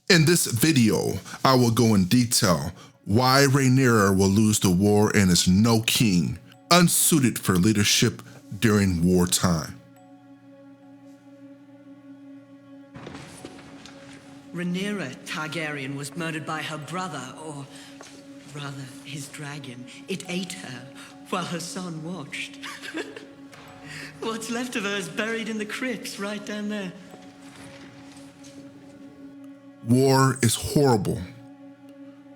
In this video, I will go in detail why Rhaenyra will lose the war and is no king, unsuited for leadership during wartime. Rhaenyra Targaryen was murdered by her brother, or rather, his dragon. It ate her while her son watched. What's left of her is buried in the crypts right down there. War is horrible.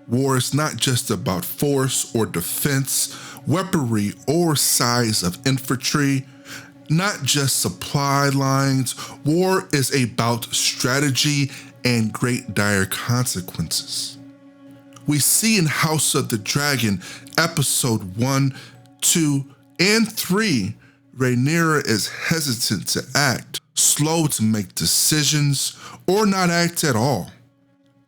War is not just about force or defense, weaponry or size of infantry, not just supply lines. War is about strategy and great dire consequences. We see in House of the Dragon, episode 1, 2, and 3, Rhaenyra is hesitant to act, slow to make decisions, or not act at all.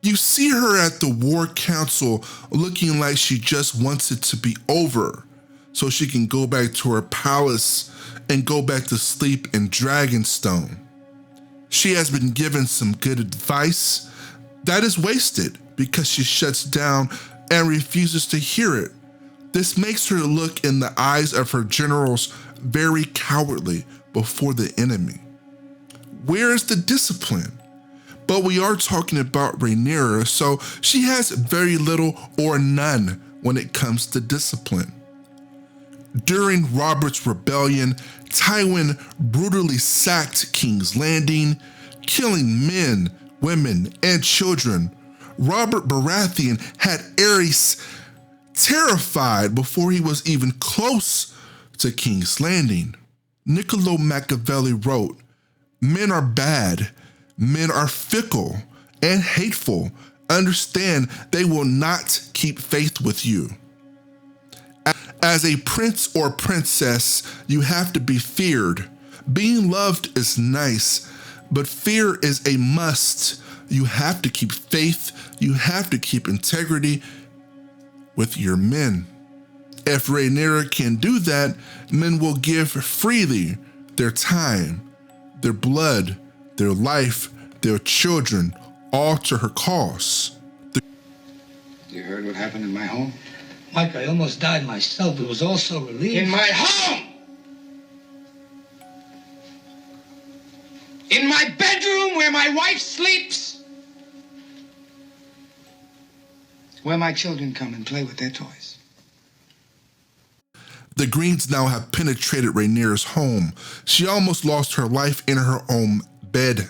You see her at the War Council looking like she just wants it to be over so she can go back to her palace and go back to sleep in Dragonstone. She has been given some good advice that is wasted because she shuts down and refuses to hear it. This makes her look in the eyes of her generals very cowardly before the enemy. Where is the discipline? But we are talking about Rhaenyra, so she has very little or none when it comes to discipline. During Robert's rebellion, Tywin brutally sacked King's Landing, killing men, women, and children. Robert Baratheon had Aerys terrified before he was even close to King's Landing. Niccolo Machiavelli wrote, "Men are bad. Men are fickle and hateful. Understand they will not keep faith with you. As a prince or princess, you have to be feared. Being loved is nice, but fear is a must. You have to keep faith. You have to keep integrity with your men. If Rhaenyra can do that, men will give freely their time, their blood, their life, their children, all to her cause." You heard what happened in my home? Mike, I almost died myself. It was all so relieved. In my home! In my bedroom where my wife sleeps! Where my children come and play with their toys. The Greens now have penetrated Rhaenyra's home. She almost lost her life in her own bed.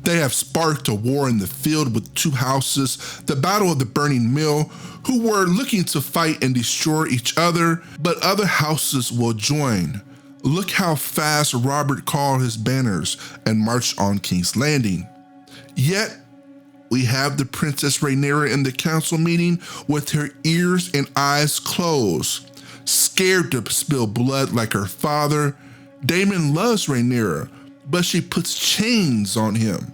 They have sparked a war in the field with two houses, the Battle of the Burning Mill, who were looking to fight and destroy each other, but other houses will join. Look how fast Robert called his banners and marched on King's Landing. Yet, we have the Princess Rhaenyra in the council meeting with her ears and eyes closed, scared to spill blood like her father. Daemon loves Rhaenyra, but she puts chains on him.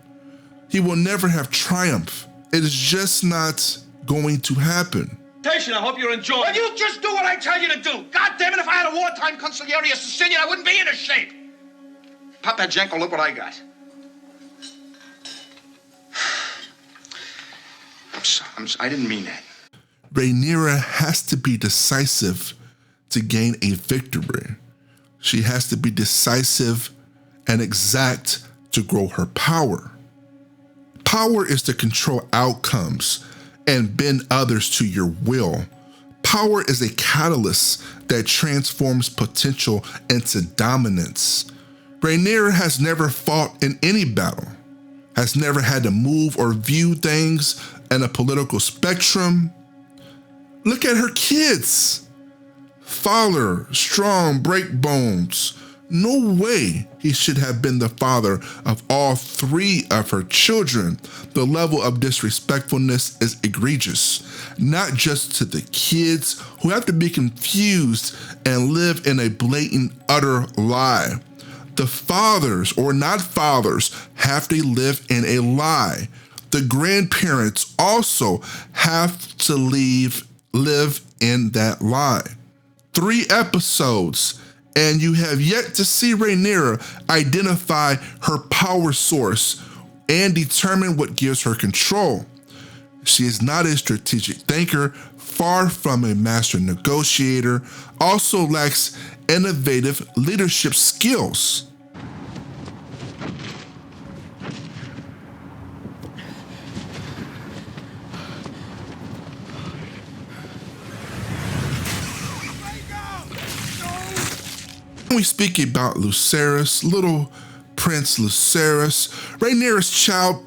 He will never have triumph. It is just not going to happen. I hope you're enjoying it. Will you just do what I tell you to do? God damn it, if I had a wartime consigliere Sicilian, I wouldn't be in this shape. Papa Jenko, look what I got. I didn't mean that. Rhaenyra has to be decisive to gain a victory. She has to be decisive and exact to grow her power. Power is to control outcomes and bend others to your will. Power is a catalyst that transforms potential into dominance. Rhaenyra has never fought in any battle, has never had to move or view things in a political spectrum. Look at her kids. Father, strong breakbones. No way he should have been the father of all three of her children. The level of disrespectfulness is egregious, not just to the kids who have to be confused and live in a blatant, utter lie. The fathers or not fathers have to live in a lie. The grandparents also have to live in that lie. 3 episodes, and you have yet to see Rhaenyra identify her power source and determine what gives her control. She is not a strategic thinker, far from a master negotiator, also lacks innovative leadership skills. When we speak about Lucerys, little Prince Lucerys, Rhaenyra's child,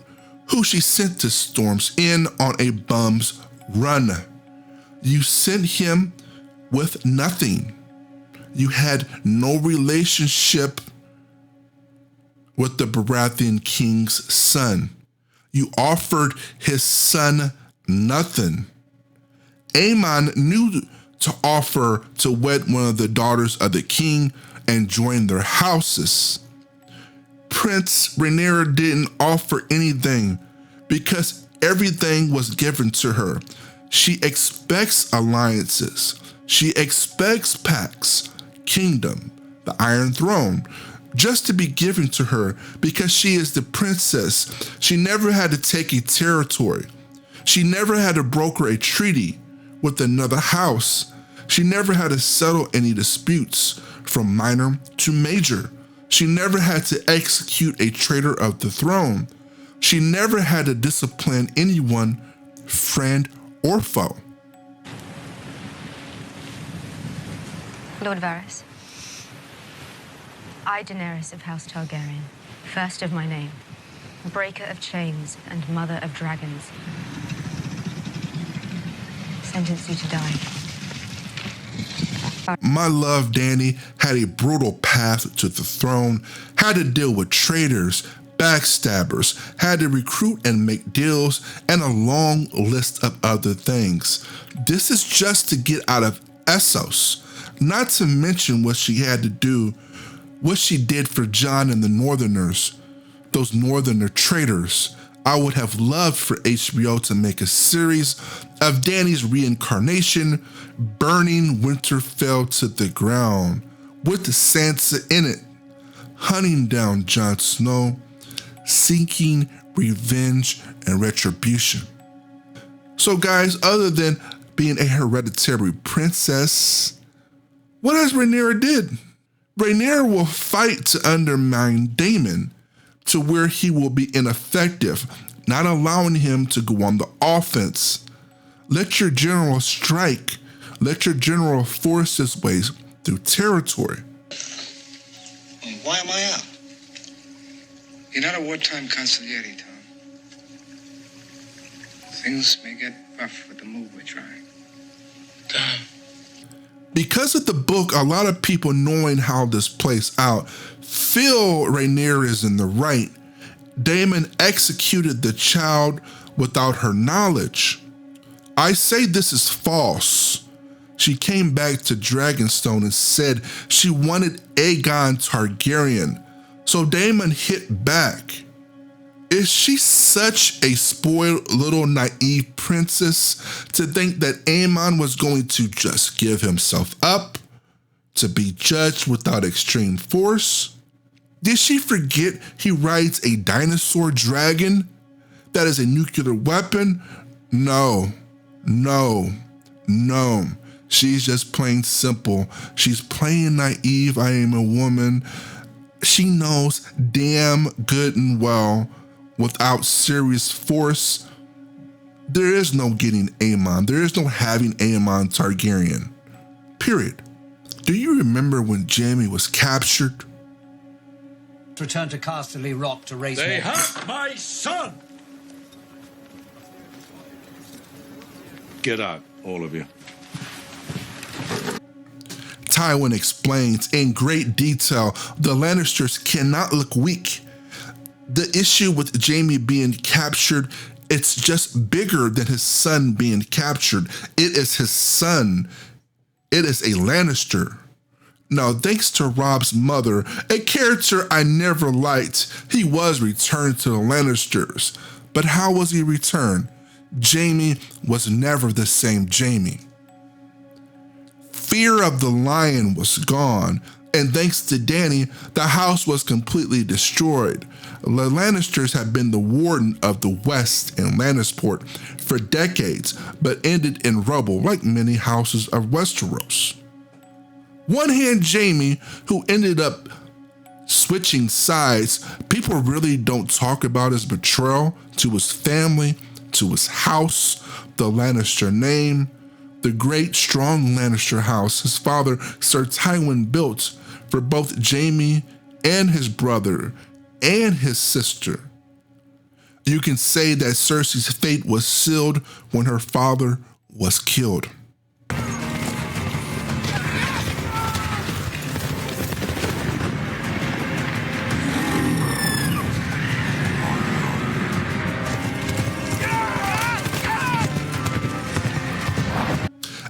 who she sent to Storm's End on a bum's run. You sent him with nothing. You had no relationship with the Baratheon king's son. You offered his son nothing. Aemon knew to offer to wed one of the daughters of the king and join their houses. Prince Rhaenyra didn't offer anything because everything was given to her. She expects alliances. She expects pacts, kingdom, the Iron Throne, just to be given to her because she is the princess. She never had to take a territory. She never had to broker a treaty with another house. She never had to settle any disputes from minor to major. She never had to execute a traitor of the throne. She never had to discipline anyone, friend or foe. Lord Varys, I, Daenerys of House Targaryen, first of my name, breaker of chains and mother of dragons, sentence you to die. My love, Dany, had a brutal path to the throne, had to deal with traitors, backstabbers, had to recruit and make deals, and a long list of other things. This is just to get out of Essos, not to mention what she had to do, what she did for Jon and the Northerners, those Northerner traitors. I would have loved for HBO to make a series of Dany's reincarnation, burning Winterfell to the ground, with Sansa in it, hunting down Jon Snow, seeking revenge and retribution. So guys, other than being a hereditary princess, what has Rhaenyra did? Rhaenyra will fight to undermine Daemon to where he will be ineffective, not allowing him to go on the offense. Let your general strike. Let your general force his ways through territory. Why am I out? You're not a wartime consigliere, Tom. Things may get rough with the move we're trying. Tom. Because of the book, a lot of people knowing how this plays out feel Rhaenyra is in the right. Daemon executed the child without her knowledge. I say this is false. She came back to Dragonstone and said she wanted Aegon Targaryen, so Daemon hit back. Is she such a spoiled little naive princess to think that Aemon was going to just give himself up to be judged without extreme force? Did she forget he rides a dinosaur dragon that is a nuclear weapon? No. She's just plain simple. She's playing naive. I am a woman. She knows damn good and well without serious force, there is no getting Aemon. There is no having Aemon Targaryen. Period. Do you remember when Jaime was captured? Return to Casterly Rock to raise They more. have my son! Get out, all of you. Tywin explains in great detail the Lannisters cannot look weak. The issue with Jaime being captured, it's just bigger than his son being captured. It is his son. It is a Lannister. Now, thanks to Rob's mother, a character I never liked, he was returned to the Lannisters. But how was he returned? Jaime was never the same Jaime. Fear of the lion was gone. And thanks to Dany, the house was completely destroyed. The Lannisters had been the warden of the West and Lannisport for decades, but ended in rubble like many houses of Westeros. One hand Jaime, who ended up switching sides, people really don't talk about his betrayal to his family, to his house, the Lannister name, the great strong Lannister house his father Sir Tywin built for both Jaime and his brother and his sister. You can say that Cersei's fate was sealed when her father was killed.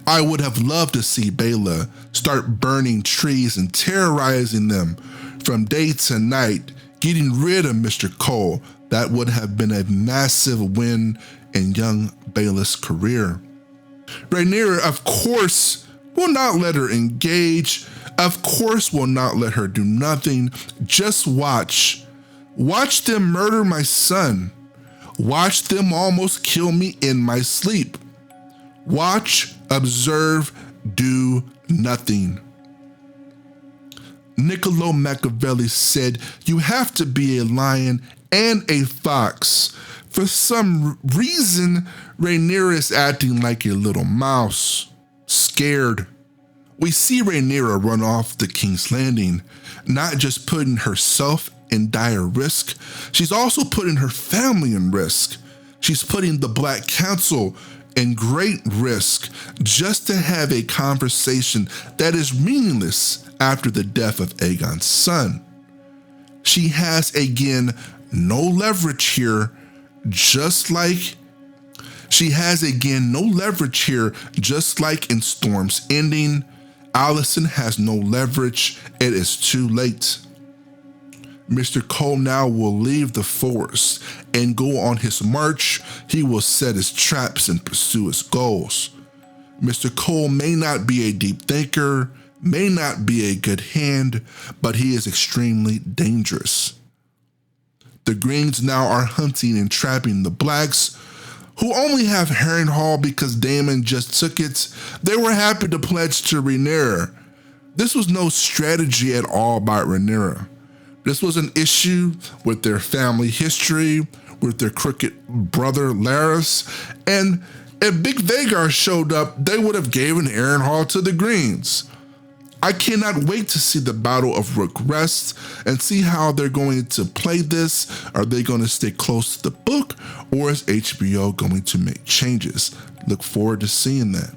I would have loved to see Baela start burning trees and terrorizing them from day to night, getting rid of Mr. Cole. That would have been a massive win in young Baela's career. Rhaenyra, of course, will not let her engage, of course will not let her do nothing. Just watch. Watch them murder my son. Watch them almost kill me in my sleep. Watch, observe, do nothing. Niccolo Machiavelli said, "You have to be a lion and a fox." For some reason, Rhaenyra is acting like a little mouse, scared. We see Rhaenyra run off the King's Landing, not just putting herself in dire risk, she's also putting her family in risk. She's putting the Black Council in great risk just to have a conversation that is meaningless after the death of Aegon's son. She has, again, no leverage here, just like in Storm's ending. Alicent has no leverage. It is too late. Mr. Cole now will leave the forest and go on his march. He will set his traps and pursue his goals. Mr. Cole may not be a deep thinker, may not be a good hand, but he is extremely dangerous. The Greens now are hunting and trapping the Blacks, who only have Harrenhal because Daemon just took it. They were happy to pledge to Rhaenyra. This was no strategy at all by Rhaenyra. This was an issue with their family history, with their crooked brother Larys, and if Big Vhagar showed up, they would have given Harrenhal to the Greens. I cannot wait to see the Battle of Rook Rest and see how they're going to play this. Are they going to stay close to the book, or is HBO going to make changes? Look forward to seeing that.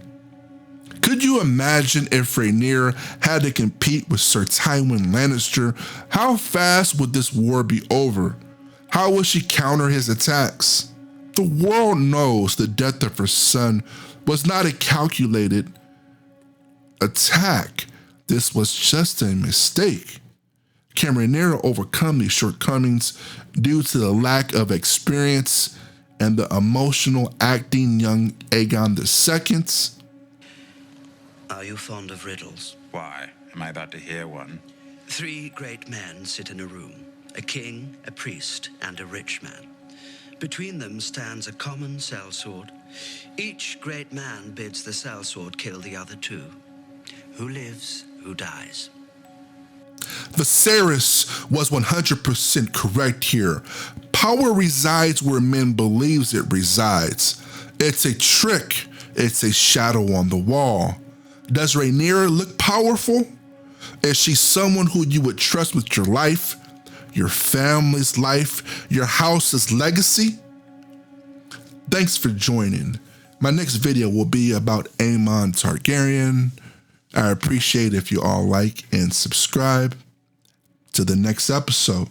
Could you imagine if Rhaenyra had to compete with Sir Tywin Lannister? How fast would this war be over? How would she counter his attacks? The world knows the death of her son was not a calculated attack. This was just a mistake. Can Rhaenyra overcome these shortcomings due to the lack of experience and the emotional acting young Aegon II? Are you fond of riddles? Why? Am I about to hear one? 3 great men sit in a room, a king, a priest, and a rich man. Between them stands a common sellsword. Each great man bids the sellsword kill the other 2. Who lives, who dies? Viserys was 100% correct here. Power resides where men believes it resides. It's a trick. It's a shadow on the wall. Does Rhaenyra look powerful? Is she someone who you would trust with your life, your family's life, your house's legacy? Thanks for joining. My next video will be about Aemon Targaryen. I appreciate if you all like and subscribe. To the next episode.